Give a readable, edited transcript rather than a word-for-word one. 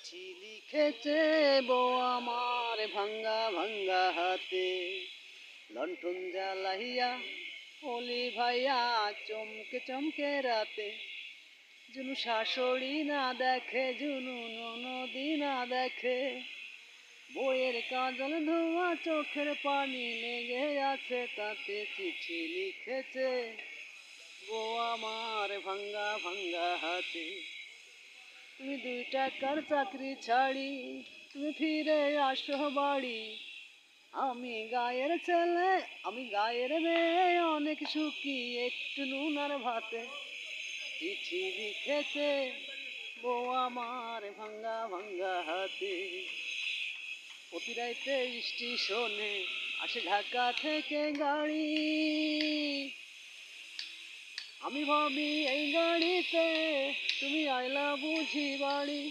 চিঠি লিখেছে বউ আমার ভাঙ্গা ভাঙ্গা হাতে, লণ্ঠন জ্বালাইয়া অলি ভাইয়া চমকে চমকে রাতে। জুনু শাশুড়ি না দেখে, জুনু ননদি না দেখে, বইয়ের কাজল ধোয়া চোখের পানি লেগে আছে তাতে। চিঠি লিখেছে বউ আমার ভাঙ্গা ভাঙ্গা হাতে। তুমি 2 টাকার চাকরি ছাড়ি তুমি ফিরে আসো বাড়ি। আমি গায়ের ছেলে, আমি গায়ের মেয়ে, অনেক সুখী একটু নুন আর ভাতে। চিঠি লিখেছে বউ আমার ভাঙ্গা ভাঙ্গা হাতে। প্রতি রাইতে স্টেশনে আসে ঢাকা থেকে গাড়ি, আমি ভাবি এই গাড়িতে তুমি আইলা বুঝি বাড়ি।